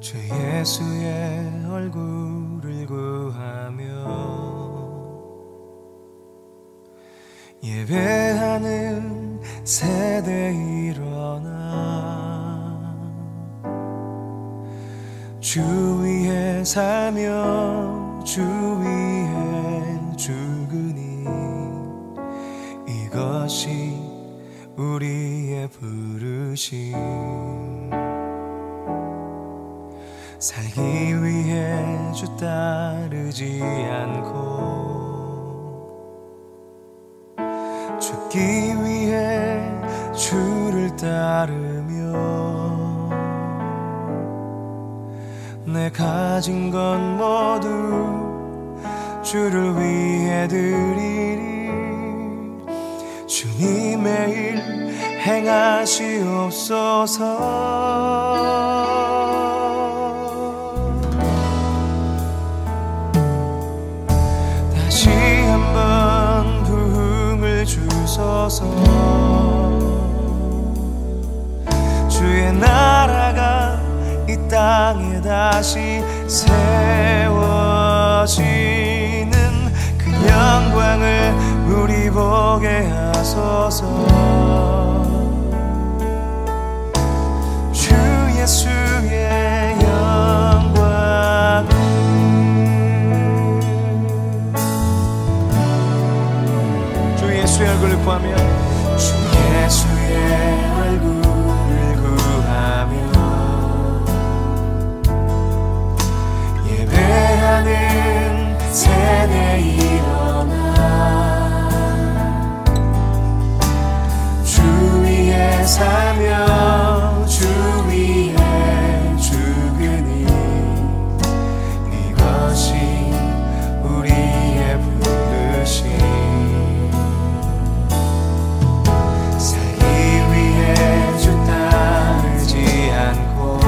주 예수의 얼굴을 구하며 예배하는 세대 일어나 주 위에 살며 주 위에 죽으니 이것이 우리의 부르심. 살기 위해 주 따르지 않고 죽기 위해 주를 따르며 내 가진 건 모두 주를 위해 드리리. 주님의 일 행하시옵소서. 다시 한번 부흥을 주소서. 주의 나라가 이 땅에 다시 세워지는 그 영광을 우리 보게 하소서. 주 예수의 영광을 주 예수의 얼굴을 구하며 주 예수의 얼굴을 구하며 예배하는 세대 일어나 주 위에 살며 주 위에 죽으니 이것이 우리의 부르심. 살기 위해 주 따르지 않고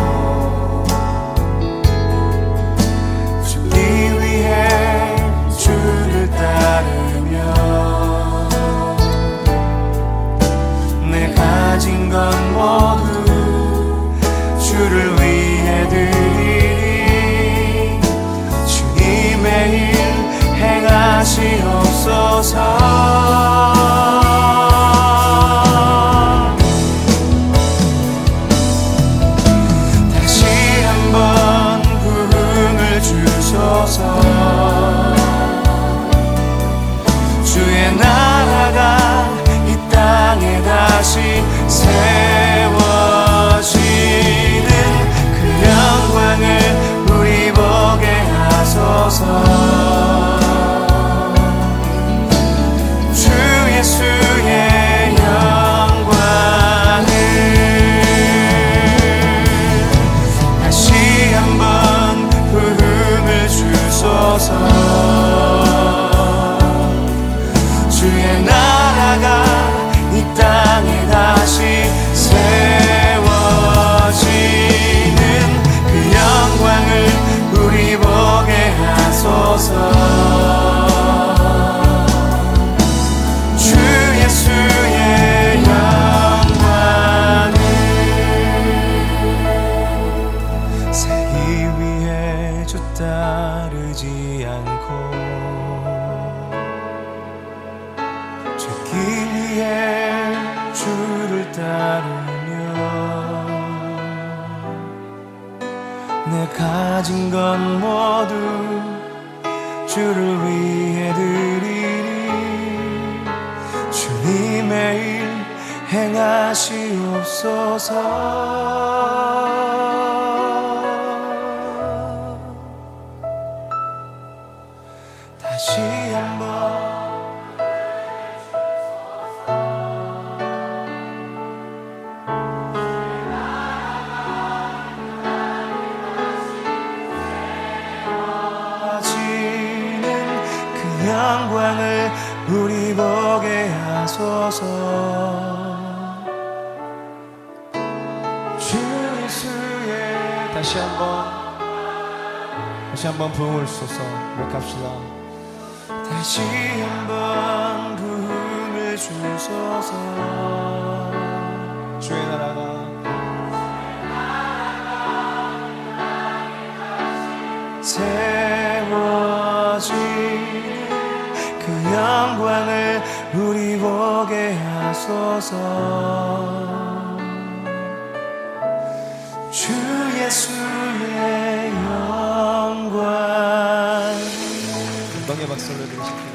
죽기 위해 주를 따르며 내 가진 건 모두 주를 위해 드리리. 주님의 일 행하시옵소서. 다시 한번 부흥을 주소서. 주의 나라가 이 땅에 다시 세워지는 그 영광을 우리 보게 하소서. 주 예수의 영광을 다시 한번 부흥을 주소서. 주의 나라가 이 땅에 다시 세워지는 그 영광을 우리 보게 하소서. 주 예수의 영광을 살기 위해 주 따르지 않고 죽기 위해 주를 따르며 내 가진 건 모두 주를 위해 드리리. 주님의 일 행하시옵소서. 다시 한번 영광을 우리 보게 하소서. 주 예수의 다시 한번 부흥을 주소서. 고백합시다. 다시 한번 부흥을 주소서. 주의 나라가 세워지는 그 영광을 우리 보게 하소서. 주 예수의 영광. 건강의 박수 올려드리십니다.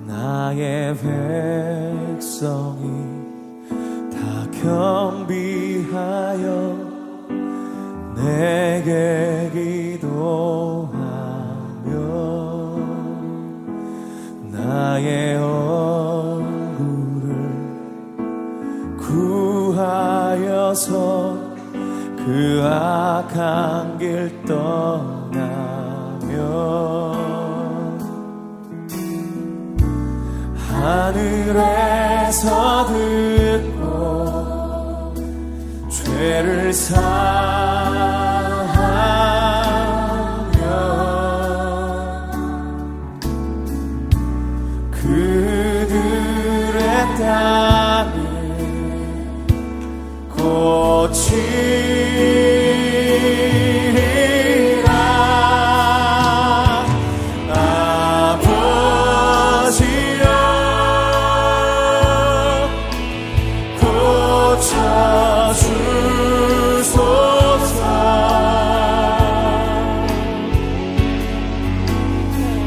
나의 백성이 다 경비하여 내게 기도하며 나의 얼굴을 구하여서 그 악한 길 떠나며 하늘에서 듣고 죄를 사하며 그들의 땅을 고치리라. 아버지여 고쳐주소서.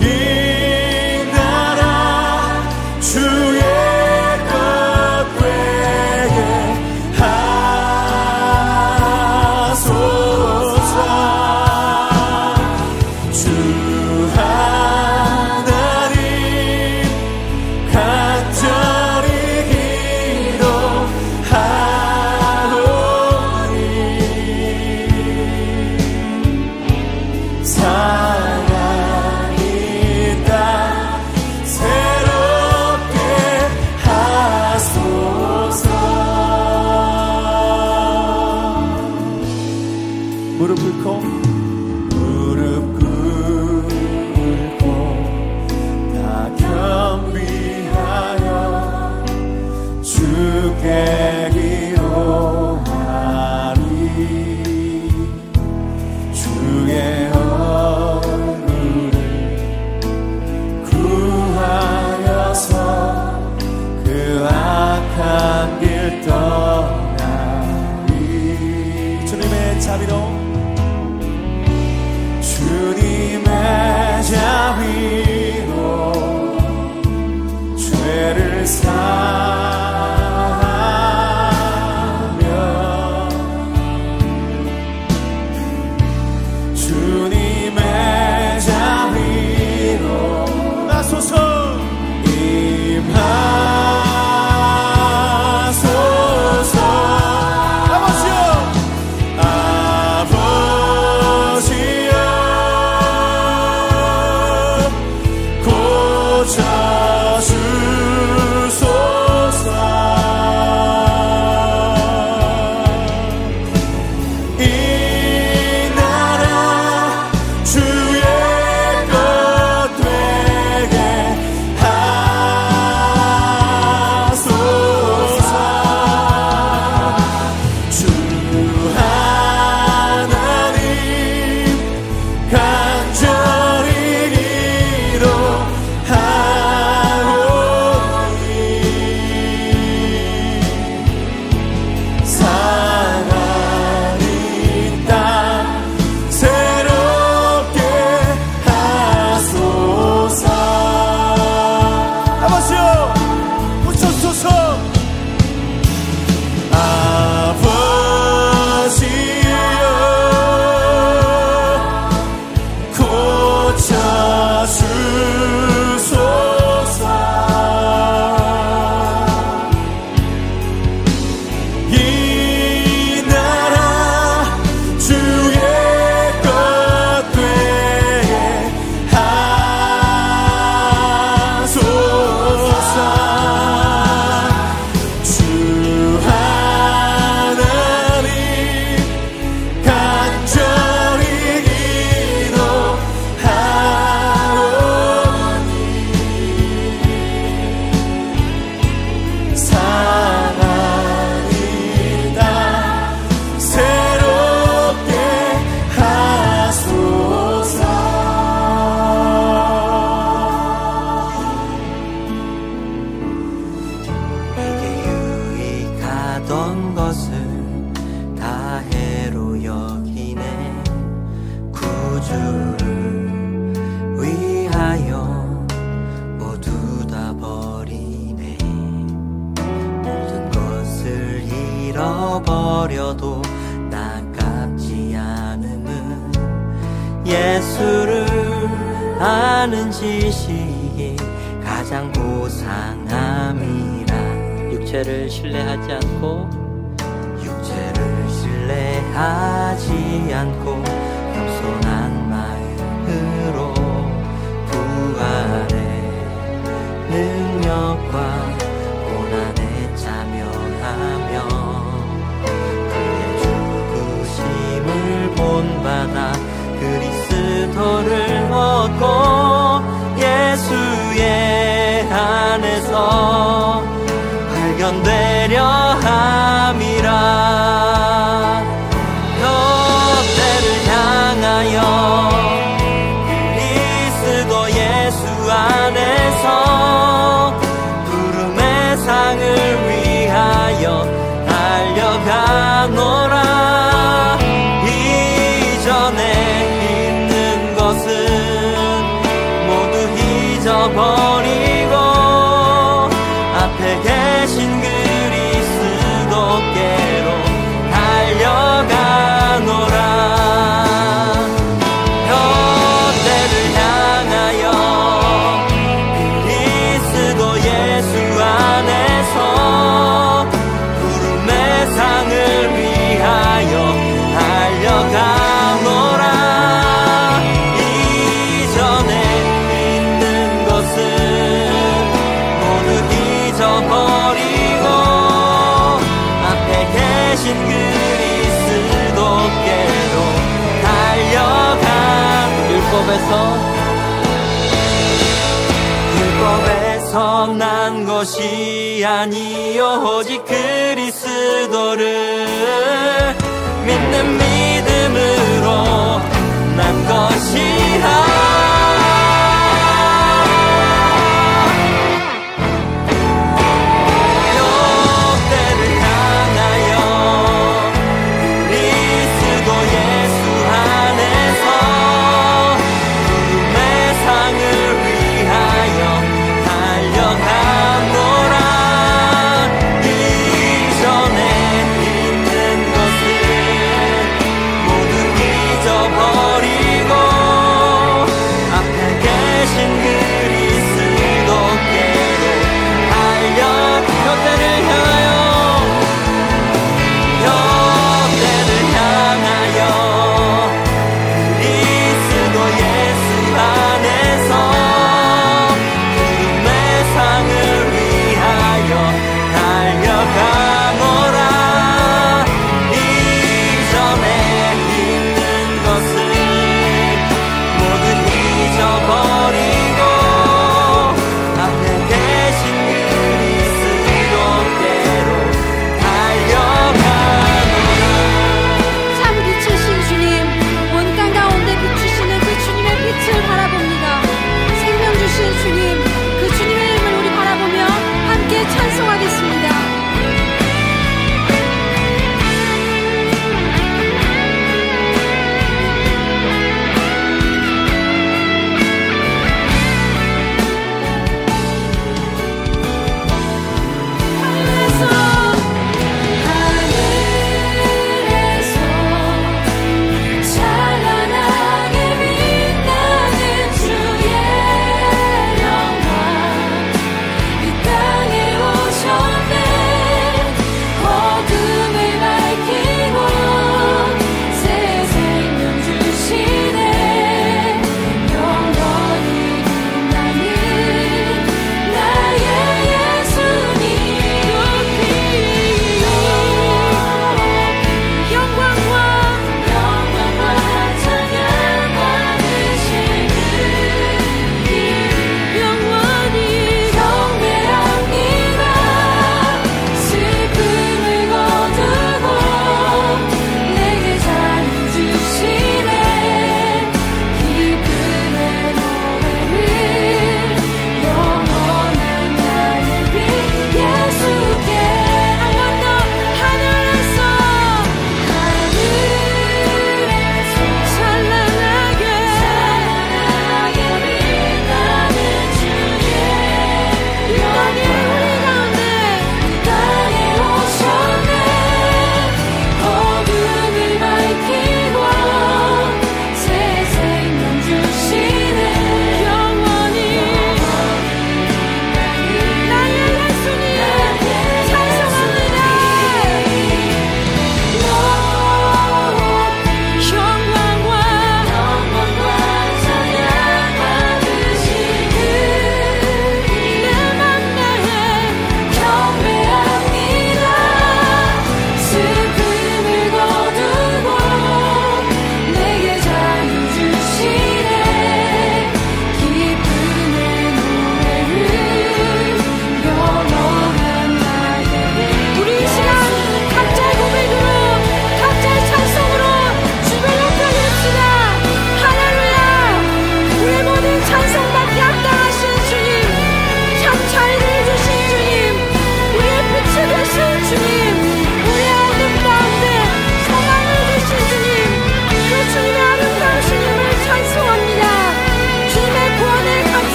이 나라 주의 것 되게 하소서. 주 하나님 간절히 기도하오니 사랑이 땅 새롭게 하소서. 무릎 꿇고 다 겸비하여 주께 기도하리. 주의 얼굴을 구하여서 그 악한 길 떠나리. 주님의 자비로 주님의 자비로 죄를 사하며 주님의 자비로 나소서 임하소서. 아버지여 아버지여 고쳐주소서. 이 나라 주의 것 되게 하소서. 주 하나님 간절히 기도하오니 모든 것을 다 해로 여기네. 구주를 위하여 모두 다 버리네. 모든 것을 잃어버려도 나깝지 않음은 예수를 아는 지식이 가장 고상함이라. 육체를 신뢰하지 않고 겸손한 마음으로 부활의 능력과 고난에 참여하며 그의 죽으심을 본받아 그리스도를 얻고 예수의 안에서 발견되려 함이라. 뼈대를 향하여 그리스도 예수 안에서 부름의 상을 위하여 달려가노라. 이전에 있는 것은 모두 잊어버리고 앞에 계신 그리스도께로 달려가노라. 뼈대를 향하여 그리스도 예수 안에서 부름의 상을 위하여 달려가노라. 이전에 있는 것은 모두 잊어버리고 앞에 계신 그리스도께로 달려가. 율법에서 난 것이 아니요 오직 그리스도를 믿는 믿음으로 난 것이라.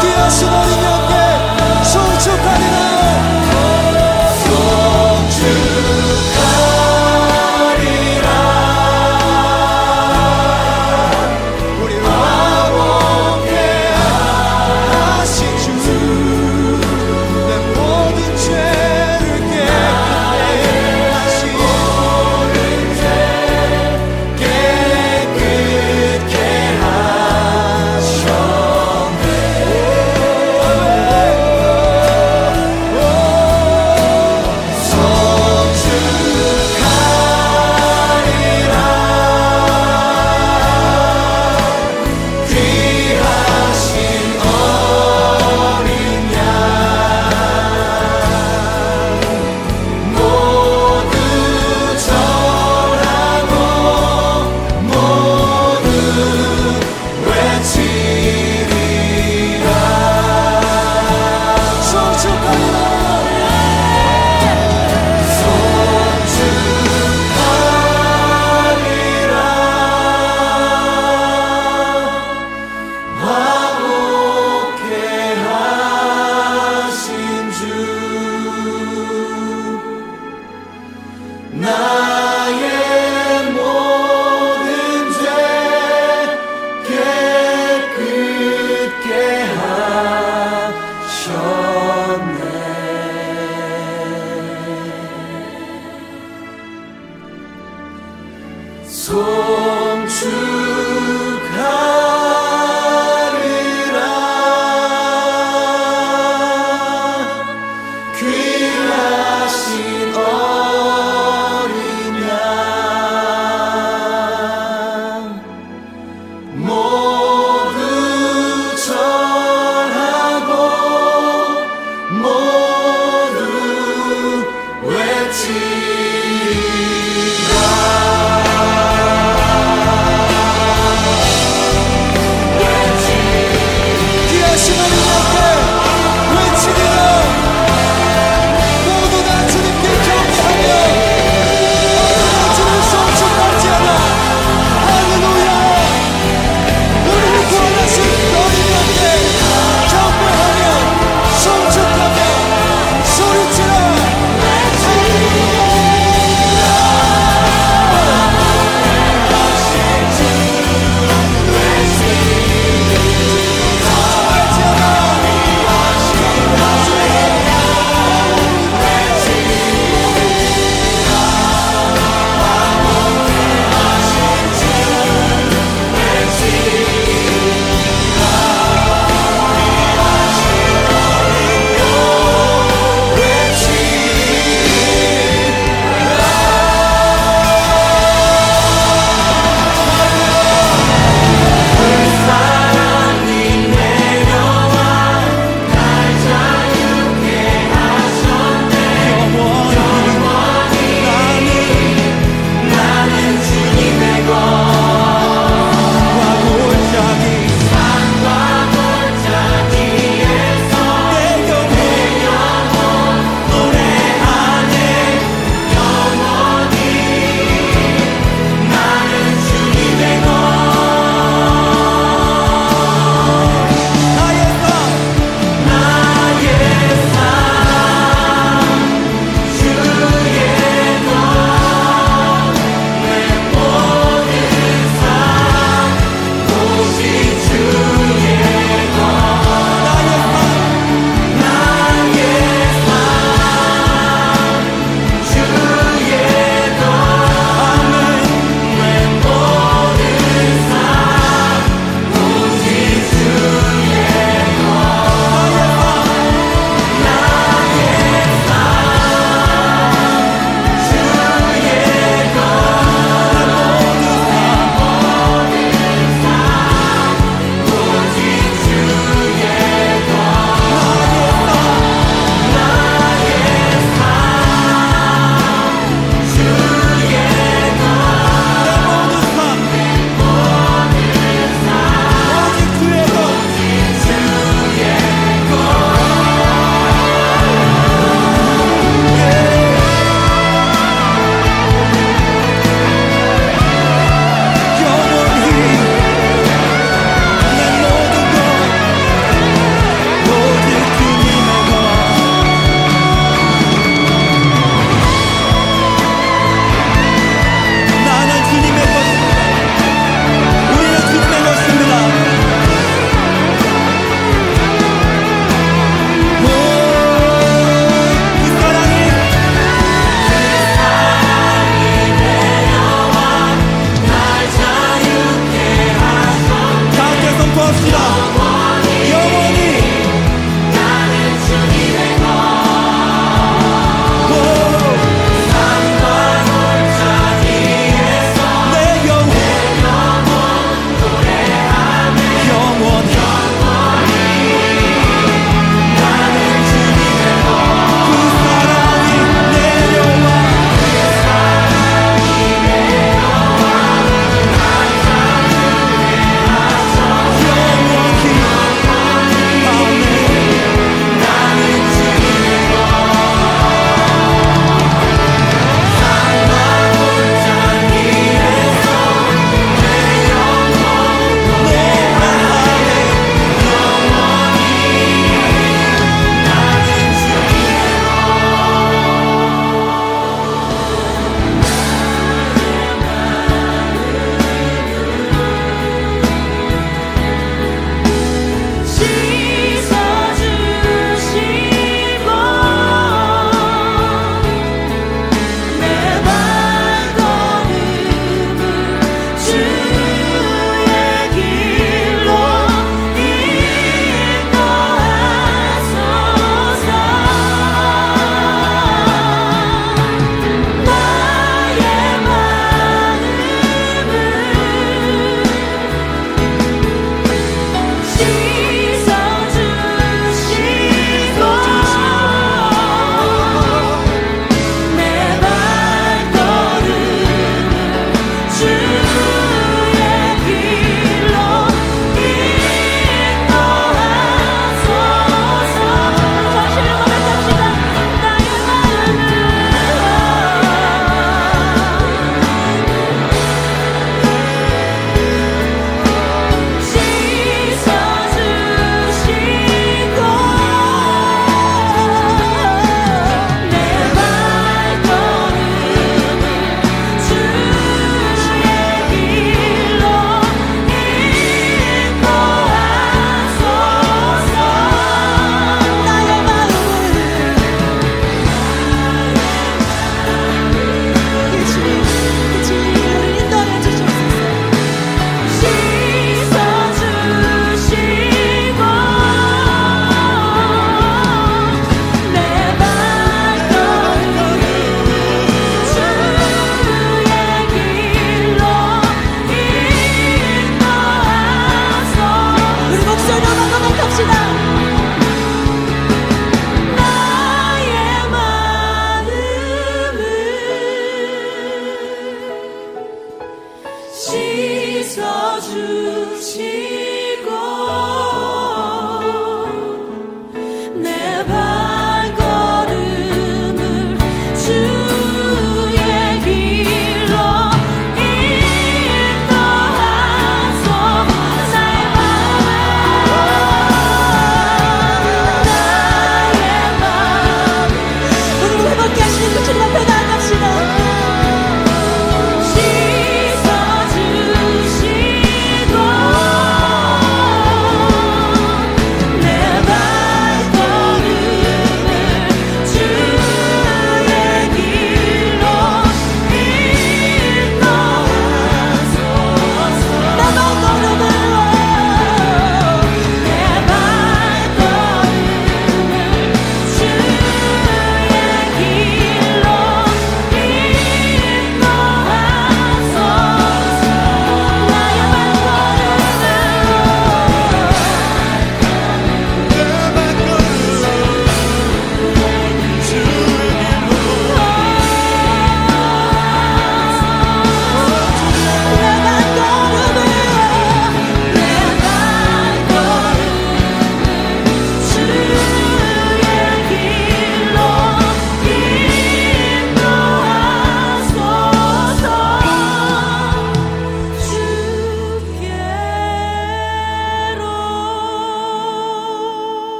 귀하신 어린 양께 송축하리라. 깨끗게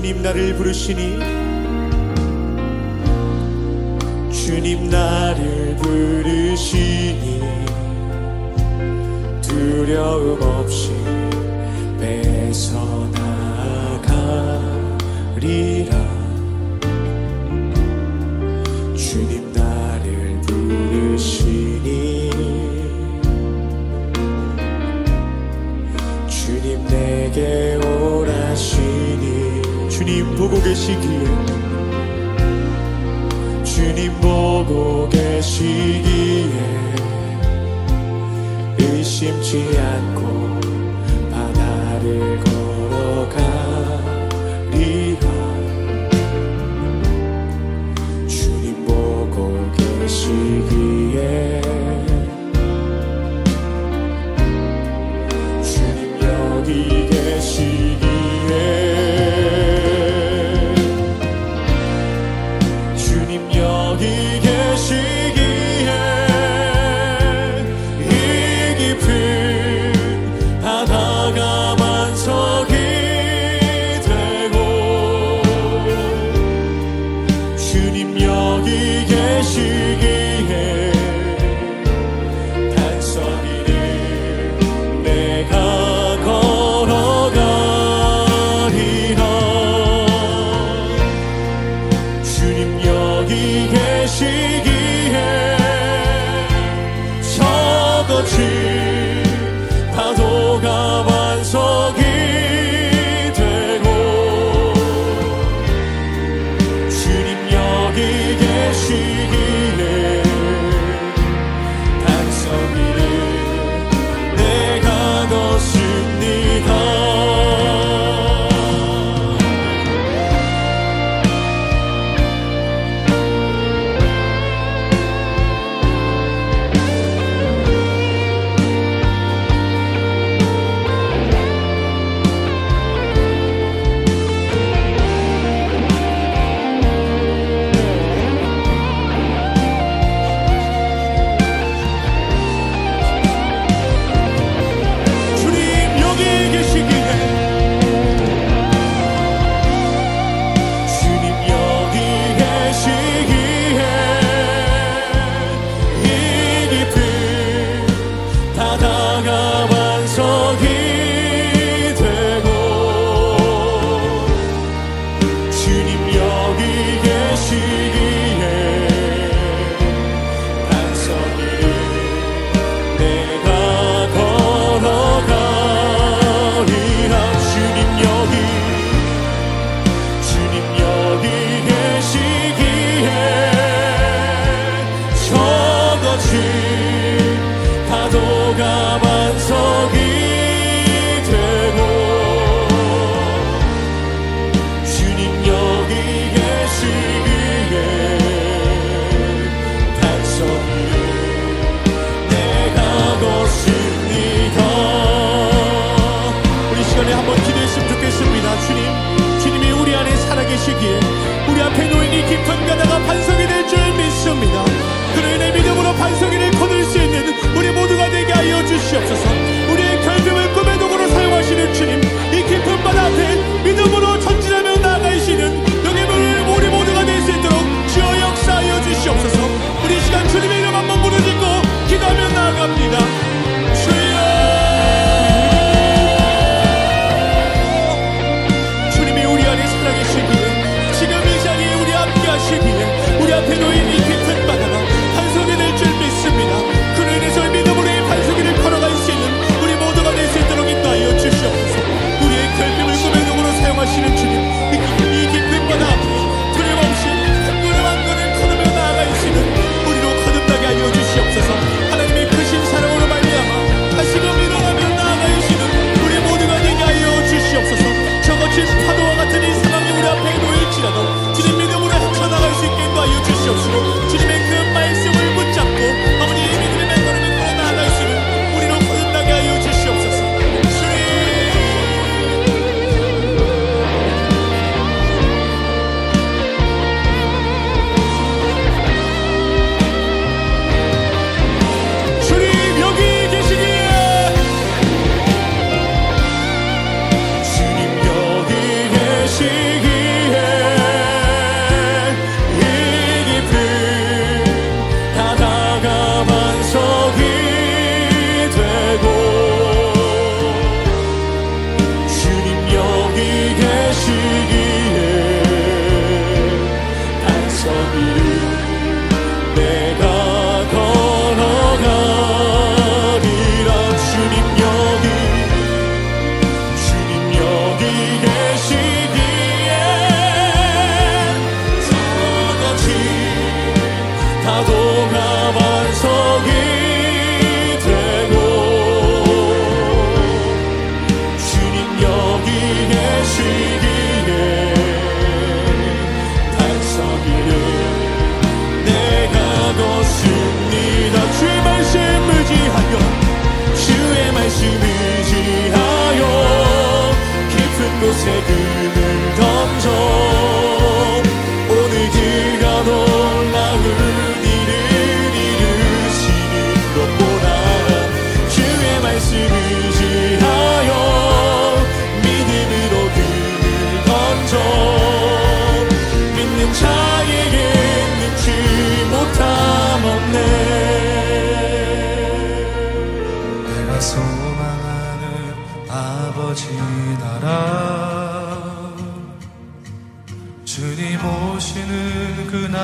주님 나를 부르시니 주님 나를 부르시니 두려움 없이 뺏어나가리라. 주님 나를 부르시니 주님 내게 오라시니 주님 보고 계시기에 주님 보고 계시기에 의심치 않고 바다를 걸어가리라. 주님 보고 계시기에 주님 여기 계시기에 여기 계시기에 이 깊은 바다가 만석이 되고 주님 여기 계시기에 단선 위를 내가 걸어가리라. 주님 여기 계시기에 저 거친 파도가 반석이 되고 주님 여기 계시기에 단선 위를 내가 걷습니다. 주시옵소서. 우리의 결핍을 꿈의 도구로 사용하시는 주님, 이 깊은 바다 앞에 믿음으로 전진하며 나아가시는 여기 우리 모두가 될 수 있도록 주여 역사하여 주시옵소서. 우리 이 시간 주님의 이름 한번 부르짖고 기도하며 나아갑니다. 주여, 주님이 우리 안에 살아계시기에, 지금 이 자리에 우리 함께 하시기에, 우리 앞에 놓인 이 깊은 바다가 반석이 될 줄 믿습니다. 그로 인해서 믿음으로 이 반석이를 걸어갈 수 있는 우리 모두가 될 수 있도록 인도하여 주시옵소서. 우리의 결핍을 꿈의 도구로 사용하시는 주님, 이 깊은 바다 앞에 두려움없이 한 걸음 한 걸음 걸으며 나아가시는 우리로 거듭나게 하여 주시옵소서. 하나님의 크신 사랑으로 말미암아 다시금 일어나며 나아가시는 우리 모두가 되게 하여 주시옵소서. 저 거친 파도와 같은 이 상황이 우리 앞에 놓일지라도 주님 믿음으로 헤쳐나갈 수 있게 인도하여 주시옵시고, 주님의 그 말씀을 붙잡고 아버지 이 믿음의 걸음을 걸어 나아가시는 우리로 거듭나게 하여 주시옵소서. 주님 여기 계시기에, 주님 여기 계시기에 이 깊은 바다가 반석이 되고, 주님 여기 계시기에 반석 위를 내가 걸어가리라. 주님 여기 계시기에 저 거친 파도가 반석이 되고, 주님 여기 계시기에 반석 위를 내가 걷습니다. 주의 말씀 의지하여, 주의 말씀 의지하여 깊은 곳에 금을 던져 오늘 그가 놀라운 일을 이루시는 것보다 주의 말씀 의지하여 믿음으로 금을 던져 믿는 자에게 능치 못함 없네. 내가 소망하는 아버지 나라, 주님 오시는 그날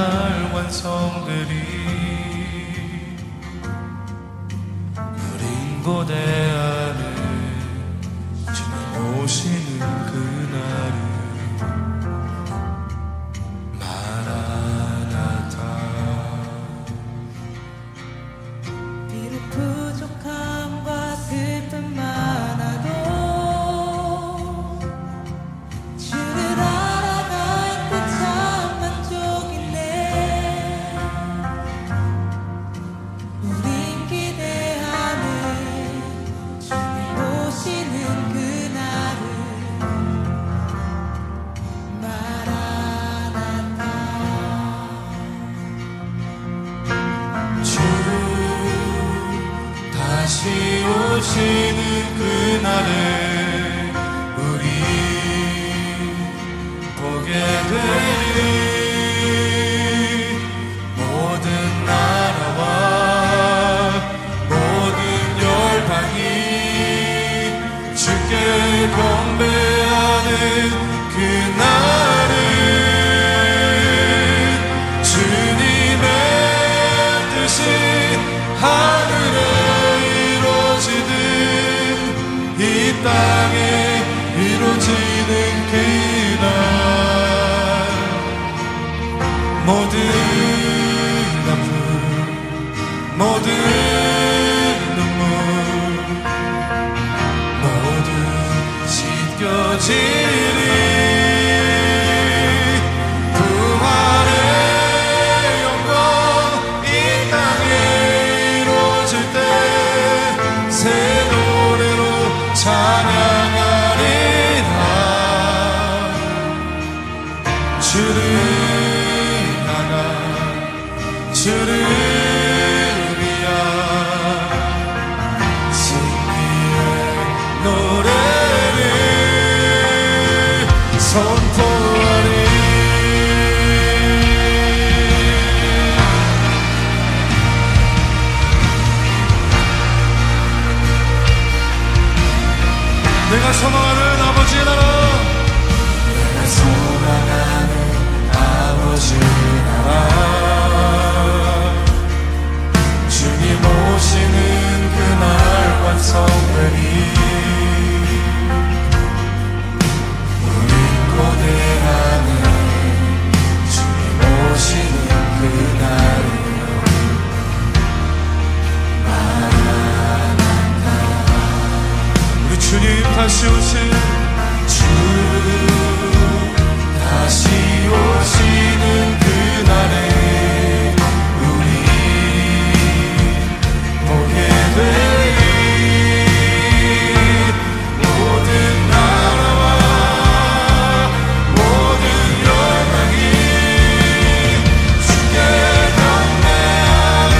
완성되리. 우린 고대 안에 주님 오시는 그날을 마라나타. 비록 부족함과 슬픔 많아도 주를 알아갈 때 참 만족이네. 우린 기대하는 주님 오시는 그날을 마라나타. 주 다시 오시는 그날을 우리 보게 되리. 모든 나라와 모든 열방이 주께 경배하는 그날은 주님의 뜻이 하늘에 이루어지듯 이 땅에 이루어지는 그날, 모든 아픔 모든 눈물 모두 씻겨지리. 부활의 영광 이 땅에 이루어질 때 새 노래로 찬양하리라. 주를 향한 주를 위한 선포하리. 내가 소망하는 아버지의 나라, 내가 소망하는 아버지의 나라, 주님 오시는 그날 완성되리. 우린 고대하는 주님 오시는 그날을 주님 다시 오신 주 다시 오시는 그날에 우리 보게 되리. 모든 나라와 모든 영광이 주께 경배하는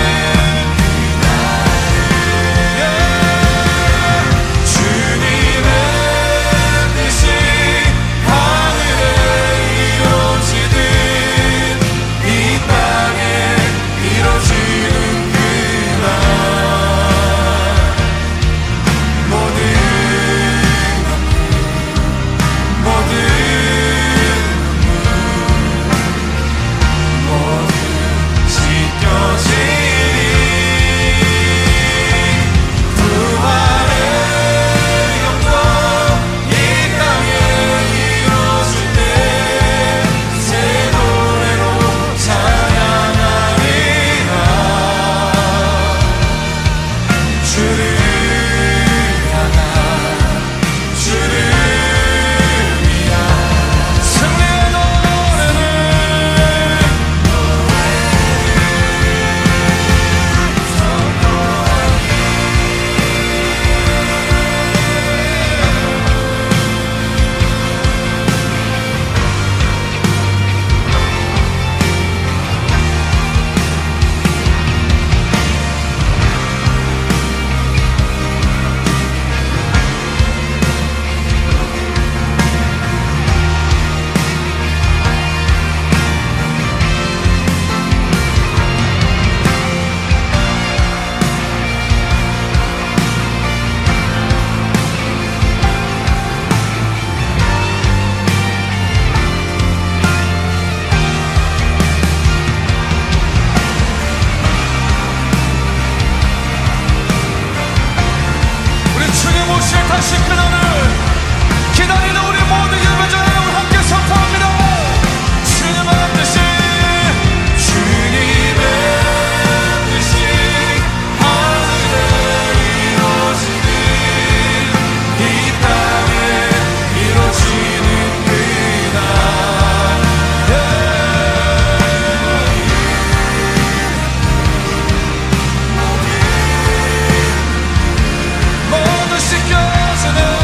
다시 그날을 기다리는 우리 모든 예배자 여러분 함께 선포합니다. 주님의 뜻이 주님의 뜻이 하늘에 이루어지는 이 땅에 이루어지는 그날 모두 씻겨지는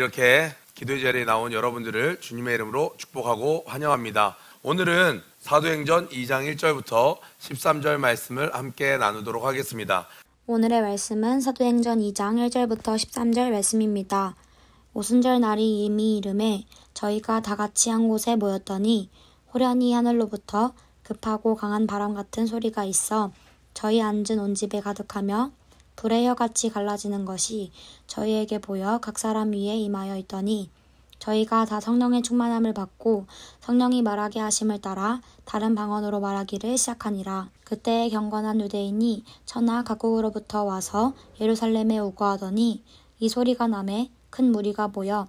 이렇게 기도의 자리에 나온 여러분들을 주님의 이름으로 축복하고 환영합니다. 오늘은 사도행전 2장 1절부터 13절 말씀을 함께 나누도록 하겠습니다. 오늘의 말씀은 사도행전 2장 1절부터 13절 말씀입니다. 오순절 날이 이미 이름에 저희가 다 같이 한 곳에 모였더니 호련히 하늘로부터 급하고 강한 바람 같은 소리가 있어 저희 앉은 온 집에 가득하며 불의 혀같이 갈라지는 것이 저희에게 보여 각 사람 위에 임하여 있더니 저희가 다 성령의 충만함을 받고 성령이 말하게 하심을 따라 다른 방언으로 말하기를 시작하니라. 그때에 경건한 유대인이 천하 각국으로부터 와서 예루살렘에 오고 하더니 이 소리가 나매 큰 무리가 모여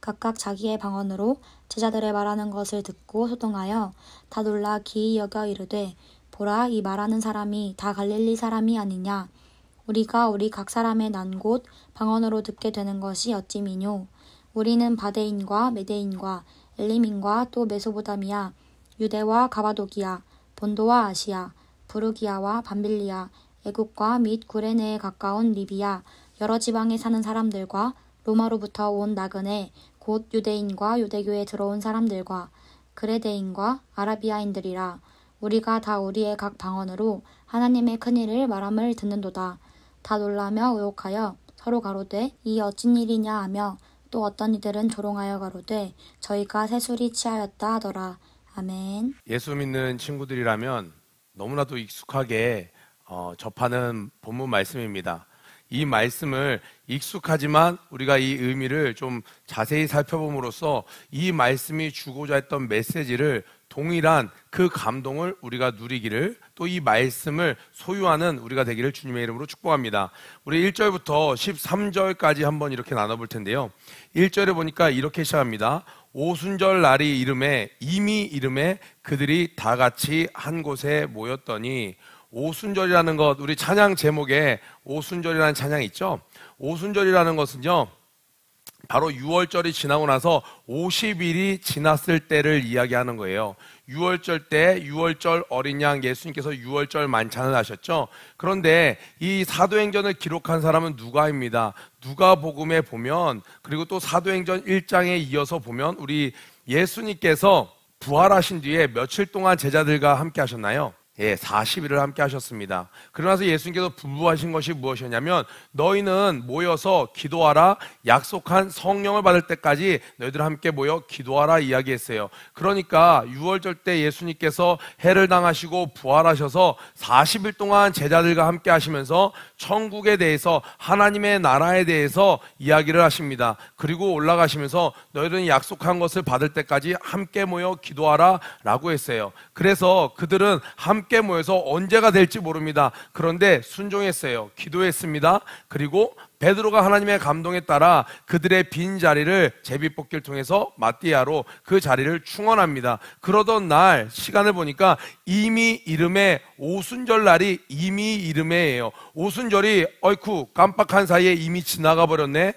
각각 자기의 방언으로 제자들의 말하는 것을 듣고 소동하여 다 놀라 기이 여겨 이르되 보라, 이 말하는 사람이 다 갈릴리 사람이 아니냐. 우리가 우리 각 사람의 난 곳 방언으로 듣게 되는 것이 어찌미뇨. 우리는 바데인과 메데인과 엘림인과 또 메소보다미아, 유대와 가바도기아, 본도와 아시아, 부르기아와 밤빌리아, 애국과 및 구레네에 가까운 리비아, 여러 지방에 사는 사람들과 로마로부터 온 나그네, 곧 유대인과 유대교에 들어온 사람들과 그레데인과 아라비아인들이라. 우리가 다 우리의 각 방언으로 하나님의 큰일을 말함을 듣는도다. 다 놀라며 의혹하여 서로 가로되 이 어찐 일이냐 하며 또 어떤 이들은 조롱하여 가로되 저희가 새술이 취하였다 하더라. 아멘. 예수 믿는 친구들이라면 너무나도 익숙하게 접하는 본문 말씀입니다. 이 말씀을 익숙하지만 우리가 이 의미를 좀 자세히 살펴봄으로써 이 말씀이 주고자 했던 메시지를 동일한 그 감동을 우리가 누리기를, 또 이 말씀을 소유하는 우리가 되기를 주님의 이름으로 축복합니다. 우리 1절부터 13절까지 한번 이렇게 나눠볼 텐데요. 1절에 보니까 이렇게 시작합니다. 오순절 날이 이미 이름에 그들이 다 같이 한 곳에 모였더니, 오순절이라는 것, 우리 찬양 제목에 오순절이라는 찬양이 있죠. 오순절이라는 것은요, 바로 6월절이 지나고 나서 50일이 지났을 때를 이야기하는 거예요. 6월절 때 6월절 어린 양 예수님께서 6월절 만찬을 하셨죠. 그런데 이 사도행전을 기록한 사람은 누가입니다. 누가복음에 보면, 그리고 또 사도행전 1장에 이어서 보면 우리 예수님께서 부활하신 뒤에 며칠 동안 제자들과 함께 하셨나요? 40일을 함께 하셨습니다. 그러면서 예수님께서 분부하신 것이 무엇이었냐면, 너희는 모여서 기도하라, 약속한 성령을 받을 때까지 너희들 함께 모여 기도하라 이야기했어요. 그러니까 6월절 때 예수님께서 해를 당하시고 부활하셔서 40일 동안 제자들과 함께 하시면서 천국에 대해서, 하나님의 나라에 대해서 이야기를 하십니다. 그리고 올라가시면서 너희들은 약속한 것을 받을 때까지 함께 모여 기도하라 라고 했어요. 그래서 그들은 함께 모여서 언제가 될지 모릅니다. 그런데 순종했어요. 기도했습니다. 그리고 베드로가 하나님의 감동에 따라 그들의 빈 자리를 제비뽑기를 통해서 마띠아로 그 자리를 충원합니다. 그러던 날 시간을 보니까 이미 이름에 오순절 날이 이미 이름에예요. 오순절이 어이쿠 깜빡한 사이에 이미 지나가 버렸네.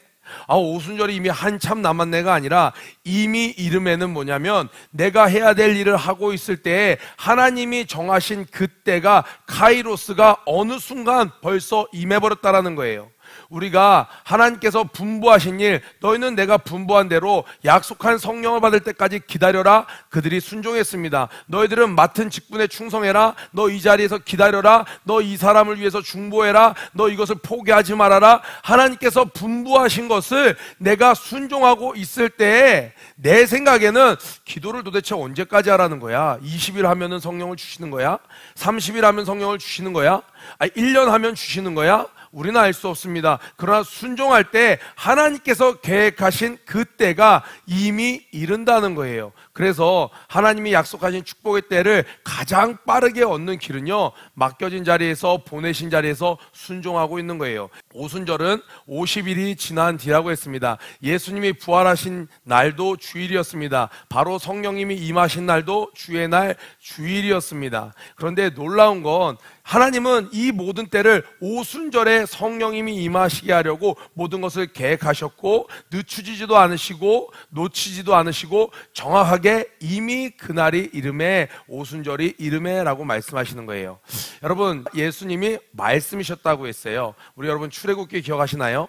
오순절이 이미 한참 남았네가 아니라 이미 이름에는 뭐냐면, 내가 해야 될 일을 하고 있을 때에 하나님이 정하신 그때가, 카이로스가 어느 순간 벌써 임해버렸다라는 거예요. 우리가 하나님께서 분부하신 일, 너희는 내가 분부한 대로 약속한 성령을 받을 때까지 기다려라. 그들이 순종했습니다. 너희들은 맡은 직분에 충성해라. 너 이 자리에서 기다려라. 너 이 사람을 위해서 중보해라. 너 이것을 포기하지 말아라. 하나님께서 분부하신 것을 내가 순종하고 있을 때, 내 생각에는 기도를 도대체 언제까지 하라는 거야? 20일 하면은 성령을 주시는 거야? 30일 하면 성령을 주시는 거야? 1년 하면 주시는 거야? 우리는 알 수 없습니다. 그러나 순종할 때 하나님께서 계획하신 그때가 이미 이른다는 거예요. 그래서 하나님이 약속하신 축복의 때를 가장 빠르게 얻는 길은요, 맡겨진 자리에서, 보내신 자리에서 순종하고 있는 거예요. 오순절은 50일이 지난 뒤라고 했습니다. 예수님이 부활하신 날도 주일이었습니다. 바로 성령님이 임하신 날도 주의 날, 주일이었습니다. 그런데 놀라운 건, 하나님은 이 모든 때를 오순절에 성령님이 임하시게 하려고 모든 것을 계획하셨고, 늦추지도 않으시고 놓치지도 않으시고 정확하게 이미 그날이 이름에, 오순절이 이름에 라고 말씀하시는 거예요. 여러분, 예수님이 말씀이셨다고 했어요. 우리 여러분 출애굽기 기억하시나요?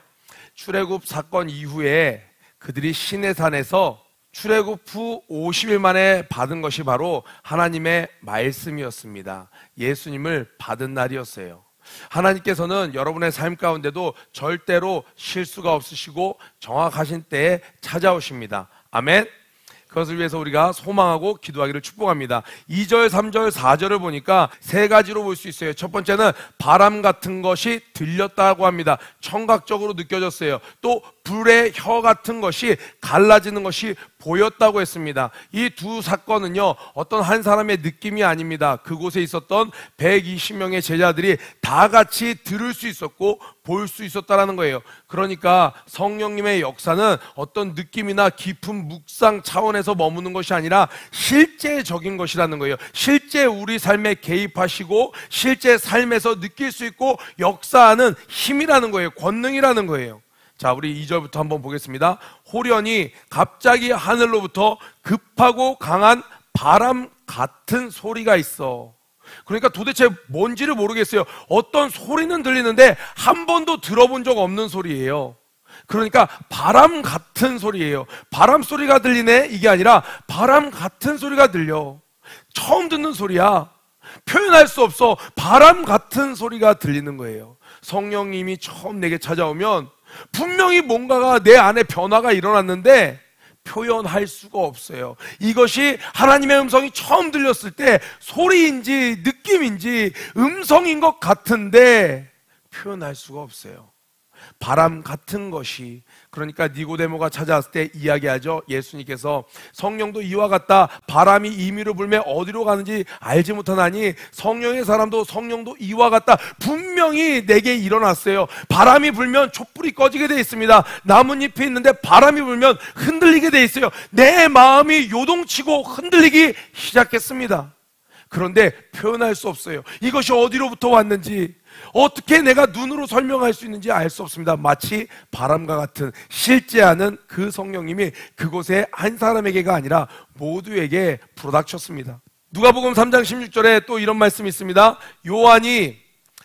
출애굽 사건 이후에 그들이 시내산에서 출애굽 후 50일 만에 받은 것이 바로 하나님의 말씀이었습니다. 예수님을 받은 날이었어요. 하나님께서는 여러분의 삶 가운데도 절대로 실수가 없으시고 정확하신 때에 찾아오십니다. 아멘. 그것을 위해서 우리가 소망하고 기도하기를 축복합니다. 2절, 3절, 4절을 보니까 세 가지로 볼 수 있어요. 첫 번째는 바람 같은 것이 들렸다고 합니다. 청각적으로 느껴졌어요. 또 불의 혀 같은 것이 갈라지는 것이 보였다고 했습니다. 이 두 사건은요, 어떤 한 사람의 느낌이 아닙니다. 그곳에 있었던 120명의 제자들이 다 같이 들을 수 있었고 볼 수 있었다는 거예요. 그러니까 성령님의 역사는 어떤 느낌이나 깊은 묵상 차원에서 머무는 것이 아니라 실제적인 것이라는 거예요. 실제 우리 삶에 개입하시고 실제 삶에서 느낄 수 있고 역사하는 힘이라는 거예요. 권능이라는 거예요. 자, 우리 2절부터 한번 보겠습니다. 호련히 갑자기 하늘로부터 급하고 강한 바람 같은 소리가 있어. 그러니까 도대체 뭔지를 모르겠어요. 어떤 소리는 들리는데 한 번도 들어본 적 없는 소리예요. 그러니까 바람 같은 소리예요. 바람 소리가 들리네? 이게 아니라 바람 같은 소리가 들려. 처음 듣는 소리야. 표현할 수 없어. 바람 같은 소리가 들리는 거예요. 성령님이 처음 내게 찾아오면 분명히 뭔가가 내 안에 변화가 일어났는데 표현할 수가 없어요. 이것이 하나님의 음성이 처음 들렸을 때 소리인지 느낌인지 음성인 것 같은데 표현할 수가 없어요. 바람 같은 것이, 그러니까 니고데모가 찾아왔을 때 이야기하죠. 예수님께서 성령도 이와 같다. 바람이 임의로 불매 어디로 가는지 알지 못하나니 성령의 사람도 성령도 이와 같다. 분명히 내게 일어났어요. 바람이 불면 촛불이 꺼지게 되어 있습니다. 나뭇잎이 있는데 바람이 불면 흔들리게 되어 있어요. 내 마음이 요동치고 흔들리기 시작했습니다. 그런데 표현할 수 없어요. 이것이 어디로부터 왔는지, 어떻게 내가 눈으로 설명할 수 있는지 알 수 없습니다. 마치 바람과 같은 실제하는 그 성령님이 그곳에 한 사람에게가 아니라 모두에게 불어닥쳤습니다. 누가복음 3장 16절에 또 이런 말씀이 있습니다. 요한이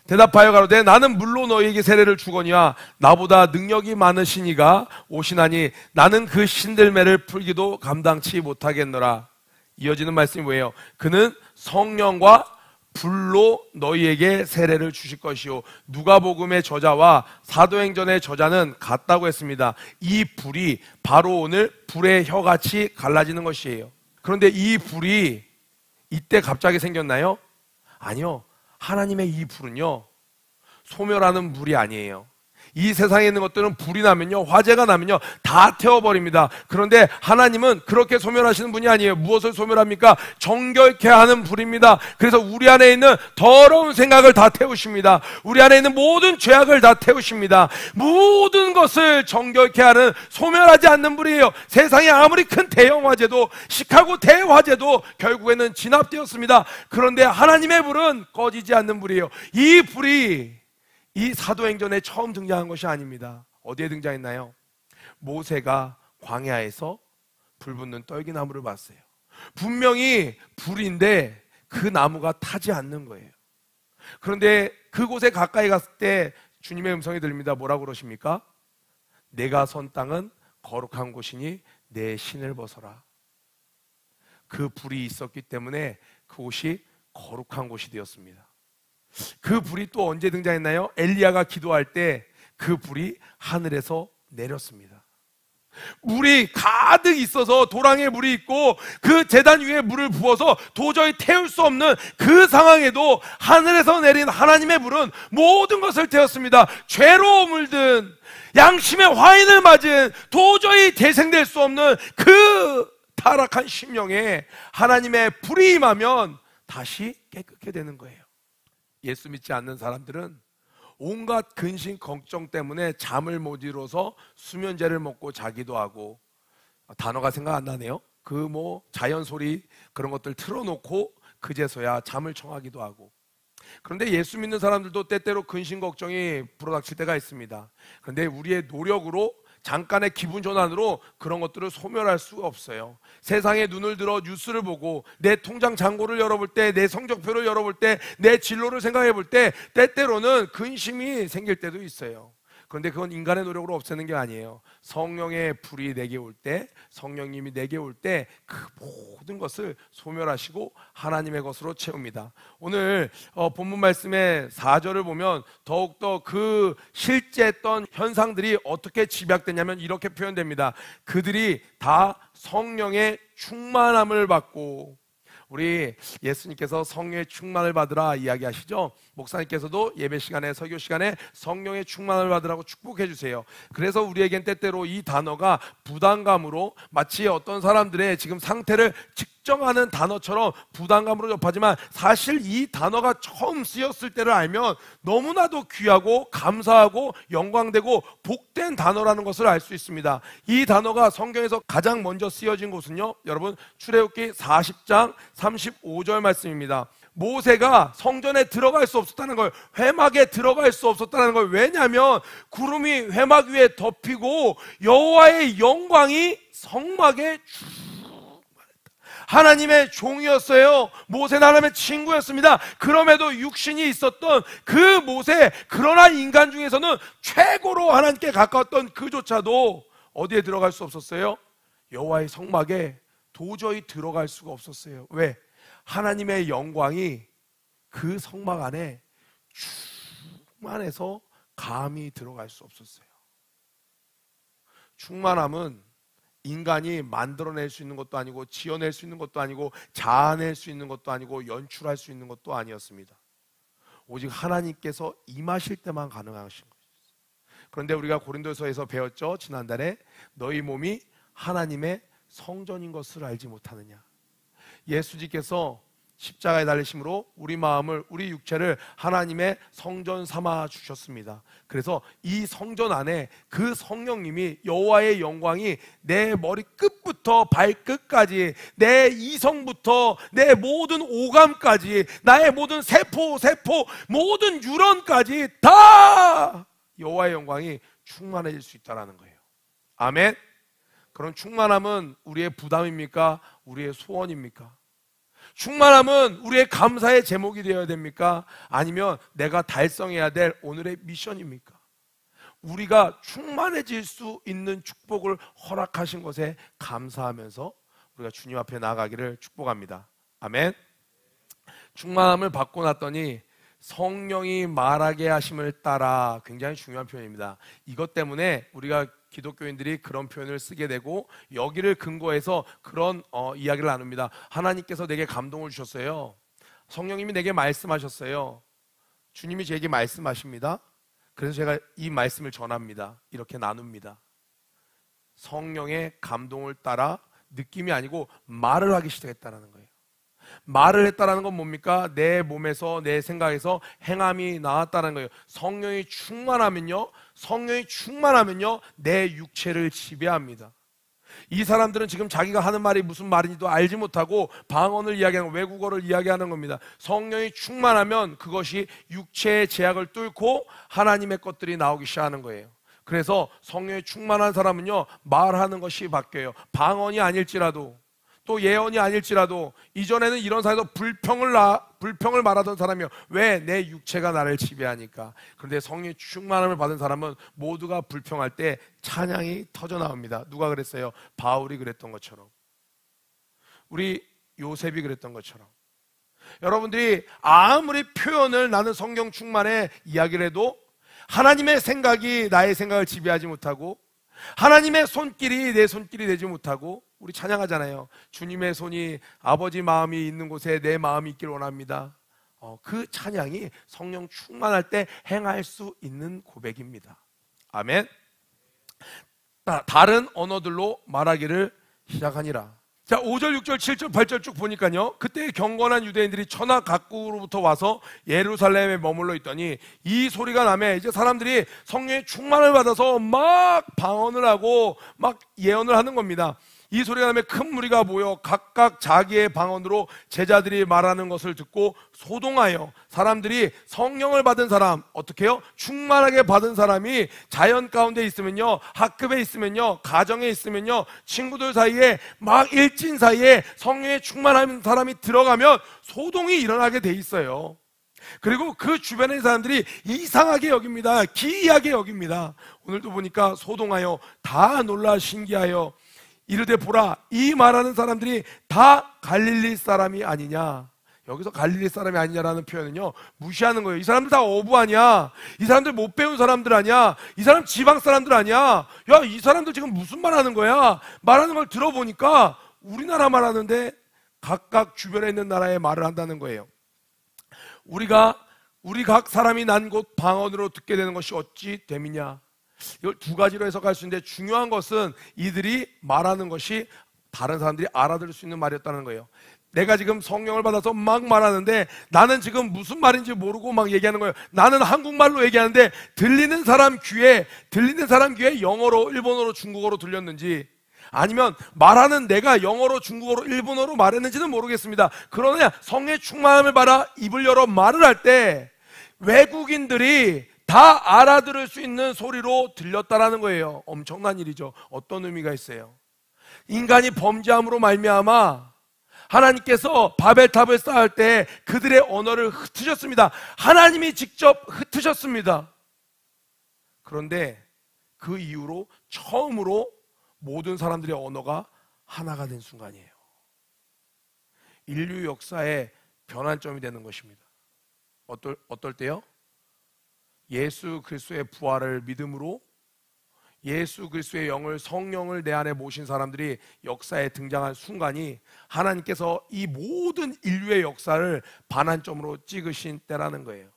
대답하여 가로되 나는 물로 너희에게 세례를 주거니와 나보다 능력이 많으신 이가 오시나니 나는 그 신들매를 풀기도 감당치 못하겠노라. 이어지는 말씀이 뭐예요? 그는 성령과 불로 너희에게 세례를 주실 것이요. 누가복음의 저자와 사도행전의 저자는 같다고 했습니다. 이 불이 바로 오늘 불의 혀같이 갈라지는 것이에요. 그런데 이 불이 이때 갑자기 생겼나요? 아니요. 하나님의 이 불은요, 소멸하는 불이 아니에요. 이 세상에 있는 것들은 불이 나면요, 화재가 나면요 다 태워버립니다. 그런데 하나님은 그렇게 소멸하시는 분이 아니에요. 무엇을 소멸합니까? 정결케 하는 불입니다. 그래서 우리 안에 있는 더러운 생각을 다 태우십니다. 우리 안에 있는 모든 죄악을 다 태우십니다. 모든 것을 정결케 하는, 소멸하지 않는 불이에요. 세상에 아무리 큰 대형 화재도, 시카고 대화재도 결국에는 진압되었습니다. 그런데 하나님의 불은 꺼지지 않는 불이에요. 이 불이 이 사도행전에 처음 등장한 것이 아닙니다. 어디에 등장했나요? 모세가 광야에서 불 붙는 떨기나무를 봤어요. 분명히 불인데 그 나무가 타지 않는 거예요. 그런데 그곳에 가까이 갔을 때 주님의 음성이 들립니다. 뭐라고 그러십니까? 내가 선 땅은 거룩한 곳이니 내 신을 벗어라. 그 불이 있었기 때문에 그곳이 거룩한 곳이 되었습니다. 그 불이 또 언제 등장했나요? 엘리야가 기도할 때 그 불이 하늘에서 내렸습니다. 물이 가득 있어서 도랑에 물이 있고 그 제단 위에 물을 부어서 도저히 태울 수 없는 그 상황에도 하늘에서 내린 하나님의 불은 모든 것을 태웠습니다. 죄로 물든, 양심의 화인을 맞은, 도저히 대생될 수 없는 그 타락한 심령에 하나님의 불이 임하면 다시 깨끗게 되는 거예요. 예수 믿지 않는 사람들은 온갖 근심 걱정 때문에 잠을 못 이뤄서 수면제를 먹고 자기도 하고, 단어가 생각 안 나네요. 그 자연 소리 그런 것들 틀어놓고 그제서야 잠을 청하기도 하고. 그런데 예수 믿는 사람들도 때때로 근심 걱정이 불어닥칠 때가 있습니다. 그런데 우리의 노력으로, 잠깐의 기분 전환으로 그런 것들을 소멸할 수가 없어요. 세상에 눈을 들어 뉴스를 보고 내 통장 잔고를 열어볼 때, 내 성적표를 열어볼 때, 내 진로를 생각해 볼 때 때때로는 근심이 생길 때도 있어요. 그런데 그건 인간의 노력으로 없애는 게 아니에요. 성령의 불이 내게 올 때, 성령님이 내게 올 때 그 모든 것을 소멸하시고 하나님의 것으로 채웁니다. 오늘 본문 말씀의 4절을 보면 더욱더 그 실제했던 현상들이 어떻게 집약되냐면 이렇게 표현됩니다. 그들이 다 성령의 충만함을 받고, 우리 예수님께서 성령의 충만을 받으라 이야기하시죠. 목사님께서도 예배 시간에, 설교 시간에 성령의 충만을 받으라고 축복해 주세요. 그래서 우리에겐 때때로 이 단어가 부담감으로, 마치 어떤 사람들의 지금 상태를 측정하는 단어처럼 부담감으로 접하지만, 사실 이 단어가 처음 쓰였을 때를 알면 너무나도 귀하고 감사하고 영광되고 복된 단어라는 것을 알 수 있습니다. 이 단어가 성경에서 가장 먼저 쓰여진 곳은요, 여러분, 출애굽기 40장 35절 말씀입니다. 모세가 성전에 들어갈 수 없었다는 걸, 회막에 들어갈 수 없었다는 걸, 왜냐하면 구름이 회막 위에 덮이고 여호와의 영광이 성막에 하나님의 종이었어요. 모세는 하나님의 친구였습니다. 그럼에도 육신이 있었던 그 모세, 그러나 인간 중에서는 최고로 하나님께 가까웠던 그조차도 어디에 들어갈 수 없었어요? 여호와의 성막에 도저히 들어갈 수가 없었어요. 왜? 하나님의 영광이 그 성막 안에 충만해서 감히 들어갈 수 없었어요. 충만함은 인간이 만들어낼 수 있는 것도 아니고, 지어낼 수 있는 것도 아니고, 자아낼 수 있는 것도 아니고, 연출할 수 있는 것도 아니었습니다. 오직 하나님께서 임하실 때만 가능하신 것이었어요. 그런데 우리가 고린도서에서 배웠죠, 지난달에. 너희 몸이 하나님의 성전인 것을 알지 못하느냐. 예수님께서 십자가에 달리심으로 우리 마음을, 우리 육체를 하나님의 성전 삼아 주셨습니다. 그래서 이 성전 안에 그 성령님이, 여호와의 영광이 내 머리 끝부터 발끝까지, 내 이성부터 내 모든 오감까지, 나의 모든 세포 모든 유런까지 다 여호와의 영광이 충만해질 수 있다는 거예요. 아멘. 그런 충만함은 우리의 부담입니까? 우리의 소원입니까? 충만함은 우리의 감사의 제목이 되어야 됩니까? 아니면 내가 달성해야 될 오늘의 미션입니까? 우리가 충만해질 수 있는 축복을 허락하신 것에 감사하면서 우리가 주님 앞에 나아가기를 축복합니다. 아멘. 충만함을 받고 났더니 성령이 말하게 하심을 따라, 굉장히 중요한 표현입니다. 이것 때문에 우리가 기독교인들이 그런 표현을 쓰게 되고 여기를 근거해서 그런 이야기를 나눕니다. 하나님께서 내게 감동을 주셨어요. 성령님이 내게 말씀하셨어요. 주님이 제게 말씀하십니다. 그래서 제가 이 말씀을 전합니다. 이렇게 나눕니다. 성령의 감동을 따라 느낌이 아니고 말을 하기 시작했다는 거예요. 말을 했다는 건 뭡니까? 내 몸에서, 내 생각에서 행함이 나왔다는 거예요. 성령이 충만하면요, 내 육체를 지배합니다. 이 사람들은 지금 자기가 하는 말이 무슨 말인지도 알지 못하고 방언을 이야기하는, 외국어를 이야기하는 겁니다. 성령이 충만하면 그것이 육체의 제약을 뚫고 하나님의 것들이 나오기 시작하는 거예요. 그래서 성령이 충만한 사람은요, 말하는 것이 바뀌어요. 방언이 아닐지라도, 또 예언이 아닐지라도. 이전에는 이런 사회에서 불평을 말하던 사람이요. 왜? 내 육체가 나를 지배하니까. 그런데 성령의 충만함을 받은 사람은 모두가 불평할 때 찬양이 터져 나옵니다. 누가 그랬어요? 바울이 그랬던 것처럼, 우리 요셉이 그랬던 것처럼. 여러분들이 아무리 표현을 나는 성령 충만에 이야기를 해도 하나님의 생각이 나의 생각을 지배하지 못하고, 하나님의 손길이 내 손길이 되지 못하고, 우리 찬양하잖아요. 주님의 손이 아버지 마음이 있는 곳에 내 마음이 있길 원합니다. 그 찬양이 성령 충만할 때 행할 수 있는 고백입니다. 아멘. 다른 언어들로 말하기를 시작하니라. 자, 5절, 6절, 7절, 8절 쭉 보니까요, 그때 경건한 유대인들이 천하 각국으로부터 와서 예루살렘에 머물러 있더니 이 소리가 나매 이제 사람들이 성령의 충만을 받아서 막 방언을 하고 막 예언을 하는 겁니다. 이 소리가 나면 큰 무리가 모여 각각 자기의 방언으로 제자들이 말하는 것을 듣고 소동하여, 사람들이 성령을 받은 사람, 어떻게 해요? 충만하게 받은 사람이 자연 가운데 있으면요, 학급에 있으면요, 가정에 있으면요, 친구들 사이에 막 일진 사이에 성령에 충만한 사람이 들어가면 소동이 일어나게 돼 있어요. 그리고 그 주변의 사람들이 이상하게 여깁니다. 기이하게 여깁니다. 오늘도 보니까 소동하여 다 놀라 신기하여 이르되 보라, 이 말하는 사람들이 다 갈릴리 사람이 아니냐. 여기서 갈릴리 사람이 아니냐라는 표현은요, 무시하는 거예요. 이 사람들 다 어부 아니야? 이 사람들 못 배운 사람들 아니야? 이 사람 지방 사람들 아니야? 야, 이 사람들 지금 무슨 말 하는 거야? 말하는 걸 들어보니까 우리나라 말하는데 각각 주변에 있는 나라의 말을 한다는 거예요. 우리 각 사람이 난 곳 방언으로 듣게 되는 것이 어찌 됨이냐. 이걸 두 가지로 해석할 수 있는데, 중요한 것은 이들이 말하는 것이 다른 사람들이 알아들을 수 있는 말이었다는 거예요. 내가 지금 성령을 받아서 막 말하는데 나는 지금 무슨 말인지 모르고 막 얘기하는 거예요. 나는 한국말로 얘기하는데 들리는 사람 귀에 영어로, 일본어로, 중국어로 들렸는지, 아니면 말하는 내가 영어로, 중국어로, 일본어로 말했는지는 모르겠습니다. 그러나 성령의 충만함을 받아 입을 열어 말을 할 때 외국인들이 다 알아들을 수 있는 소리로 들렸다라는 거예요. 엄청난 일이죠. 어떤 의미가 있어요? 인간이 범죄함으로 말미암아 하나님께서 바벨탑을 쌓을 때 그들의 언어를 흩으셨습니다. 하나님이 직접 흩으셨습니다. 그런데 그 이후로 처음으로 모든 사람들의 언어가 하나가 된 순간이에요. 인류 역사의 변환점이 되는 것입니다. 어떨 때요? 예수 그리스도의 부활을 믿음으로 예수 그리스도의 영을, 성령을 내 안에 모신 사람들이 역사에 등장한 순간이 하나님께서 이 모든 인류의 역사를 반환점으로 찍으신 때라는 거예요.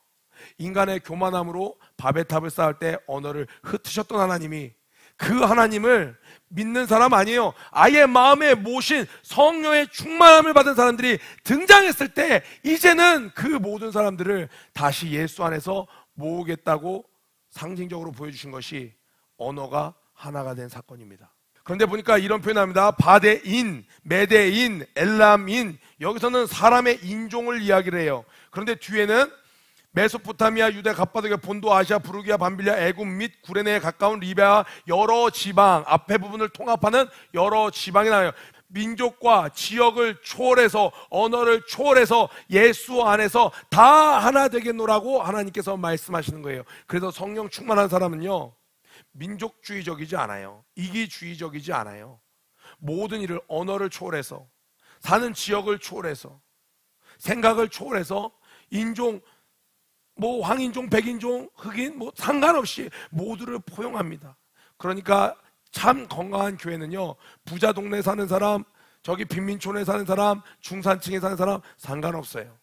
인간의 교만함으로 바벨탑을 쌓을 때 언어를 흩으셨던 하나님이, 그 하나님을 믿는 사람 아니에요. 아예 마음에 모신 성령의 충만함을 받은 사람들이 등장했을 때 이제는 그 모든 사람들을 다시 예수 안에서 모으겠다고 상징적으로 보여주신 것이 언어가 하나가 된 사건입니다. 그런데 보니까 이런 표현합니다. 바데인, 메데인, 엘람인. 여기서는 사람의 인종을 이야기를 해요. 그런데 뒤에는 메소포타미아, 유대, 갑바도기아, 본도, 아시아, 부르기아, 밤빌리아, 애굽 및 구레네에 가까운 리베아 여러 지방, 앞에 부분을 통합하는 여러 지방이 나와요. 민족과 지역을 초월해서, 언어를 초월해서 예수 안에서 다 하나 되겠노라고 하나님께서 말씀하시는 거예요. 그래서 성령 충만한 사람은요, 민족주의적이지 않아요. 이기주의적이지 않아요. 모든 일을, 언어를 초월해서, 사는 지역을 초월해서, 생각을 초월해서, 인종, 황인종, 백인종, 흑인 상관없이 모두를 포용합니다. 그러니까 참 건강한 교회는요, 부자 동네에 사는 사람, 저기 빈민촌에 사는 사람, 중산층에 사는 사람 상관없어요.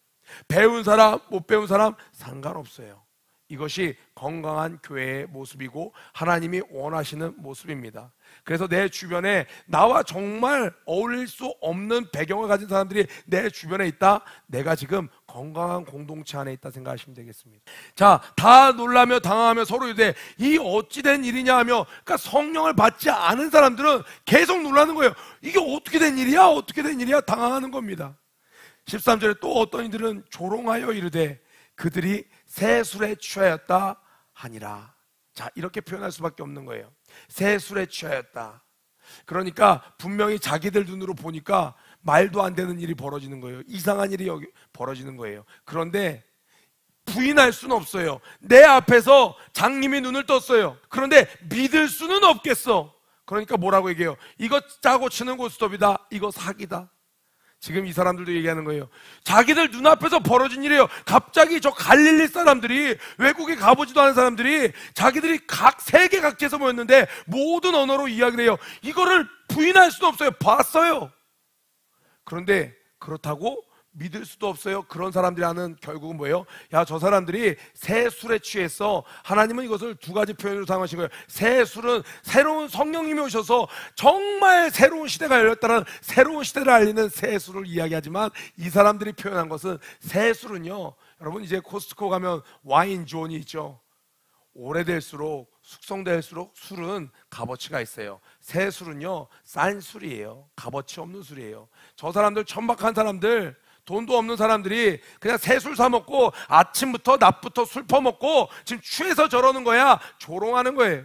배운 사람, 못 배운 사람 상관없어요. 이것이 건강한 교회의 모습이고 하나님이 원하시는 모습입니다. 그래서 내 주변에 나와 정말 어울릴 수 없는 배경을 가진 사람들이 내 주변에 있다. 내가 지금 건강한 공동체 안에 있다 생각하시면 되겠습니다. 자, 다 놀라며 당황하며 서로 이르되 이 어찌된 일이냐 하며, 그러니까 성령을 받지 않은 사람들은 계속 놀라는 거예요. 이게 어떻게 된 일이야? 어떻게 된 일이야? 당황하는 겁니다. 13절에 또 어떤 이들은 조롱하여 이르되 그들이 새 술에 취하였다 하니라. 자, 이렇게 표현할 수밖에 없는 거예요. 새 술에 취하였다. 그러니까 분명히 자기들 눈으로 보니까 말도 안 되는 일이 벌어지는 거예요. 이상한 일이 여기 벌어지는 거예요. 그런데 부인할 수는 없어요. 내 앞에서 장님이 눈을 떴어요. 그런데 믿을 수는 없겠어. 그러니까 뭐라고 얘기해요? 이거 짜고 치는 고스톱이다. 이거 사기다. 지금 이 사람들도 얘기하는 거예요. 자기들 눈앞에서 벌어진 일이에요. 갑자기 저 갈릴리 사람들이, 외국에 가보지도 않은 사람들이 자기들이 각 세계 각지에서 모였는데 모든 언어로 이야기를 해요. 이거를 부인할 수는 없어요. 봤어요. 그런데 그렇다고 믿을 수도 없어요. 그런 사람들이 하는 결국은 뭐예요? 야, 저 사람들이 새 술에 취했어. 하나님은 이것을 두 가지 표현으로 사용하신 거예요. 새 술은 새로운 성령님이 오셔서 정말 새로운 시대가 열렸다는 새로운 시대를 알리는 새 술을 이야기하지만, 이 사람들이 표현한 것은, 새 술은요, 여러분 이제 코스트코 가면 와인 존이 있죠. 오래될수록, 숙성될수록 술은 값어치가 있어요. 새 술은요, 싼 술이에요. 값어치 없는 술이에요. 저 사람들, 천박한 사람들, 돈도 없는 사람들이 그냥 새 술 사 먹고 아침부터 낮부터 술 퍼먹고 지금 취해서 저러는 거야. 조롱하는 거예요.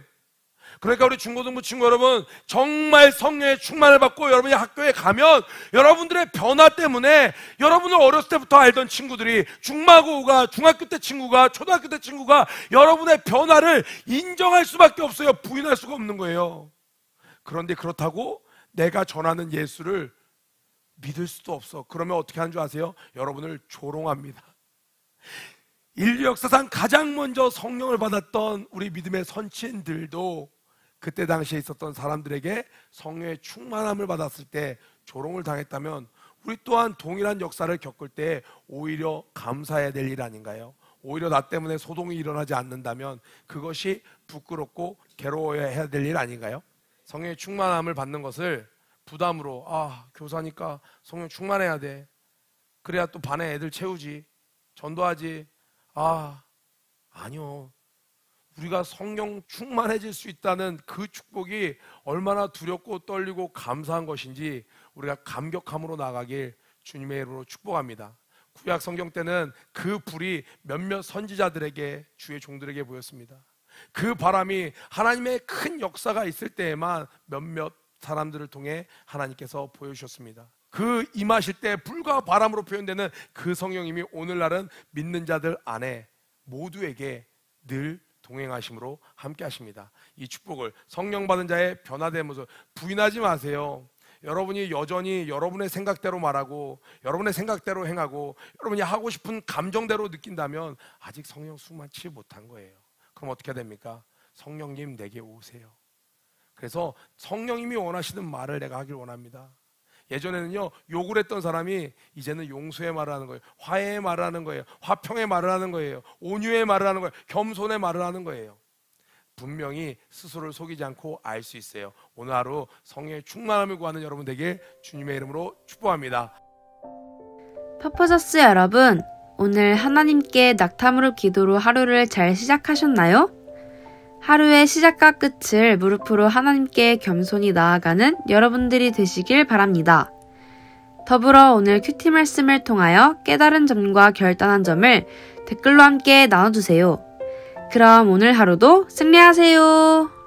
그러니까 우리 중고등부 친구 여러분, 정말 성령의 충만을 받고 여러분이 학교에 가면 여러분들의 변화 때문에 여러분을 어렸을 때부터 알던 친구들이 중마고가 중학교 때 친구가 초등학교 때 친구가 여러분의 변화를 인정할 수밖에 없어요. 부인할 수가 없는 거예요. 그런데 그렇다고 내가 전하는 예수를 믿을 수도 없어. 그러면 어떻게 하는 줄 아세요? 여러분을 조롱합니다. 인류 역사상 가장 먼저 성령을 받았던 우리 믿음의 선친들도 그때 당시에 있었던 사람들에게 성령의 충만함을 받았을 때 조롱을 당했다면 우리 또한 동일한 역사를 겪을 때 오히려 감사해야 될 일 아닌가요? 오히려 나 때문에 소동이 일어나지 않는다면 그것이 부끄럽고 괴로워해야 될 일 아닌가요? 성령의 충만함을 받는 것을 부담으로, 교사니까 성령 충만해야 돼, 그래야 또 반에 애들 채우지, 전도하지, 아니요. 우리가 성령 충만해질 수 있다는 그 축복이 얼마나 두렵고 떨리고 감사한 것인지 우리가 감격함으로 나가길 주님의 이름으로 축복합니다. 구약 성경 때는 그 불이 몇몇 선지자들에게, 주의 종들에게 보였습니다. 그 바람이 하나님의 큰 역사가 있을 때에만 몇몇 사람들을 통해 하나님께서 보여주셨습니다. 그 임하실 때 불과 바람으로 표현되는 그 성령님이 오늘날은 믿는 자들 안에 모두에게 늘 동행하심으로 함께 하십니다. 이 축복을, 성령 받은 자의 변화된 모습 부인하지 마세요. 여러분이 여전히 여러분의 생각대로 말하고 여러분의 생각대로 행하고 여러분이 하고 싶은 감정대로 느낀다면 아직 성령 충만치 못한 거예요. 그럼 어떻게 됩니까? 성령님 내게 오세요. 그래서 성령님이 원하시는 말을 내가 하길 원합니다. 예전에는요, 욕을 했던 사람이 이제는 용서의 말을 하는 거예요. 화해의 말을 하는 거예요. 화평의 말을 하는 거예요. 온유의 말을 하는 거예요. 겸손의 말을 하는 거예요. 분명히 스스로를 속이지 않고 알 수 있어요. 오늘 하루 성령의 충만함을 구하는 여러분 되길 주님의 이름으로 축복합니다. 퍼포저스 여러분, 오늘 하나님께 낙타무릎 기도로 하루를 잘 시작하셨나요? 하루의 시작과 끝을 무릎으로 하나님께 겸손히 나아가는 여러분들이 되시길 바랍니다. 더불어 오늘 큐티 말씀을 통하여 깨달은 점과 결단한 점을 댓글로 함께 나눠주세요. 그럼 오늘 하루도 승리하세요.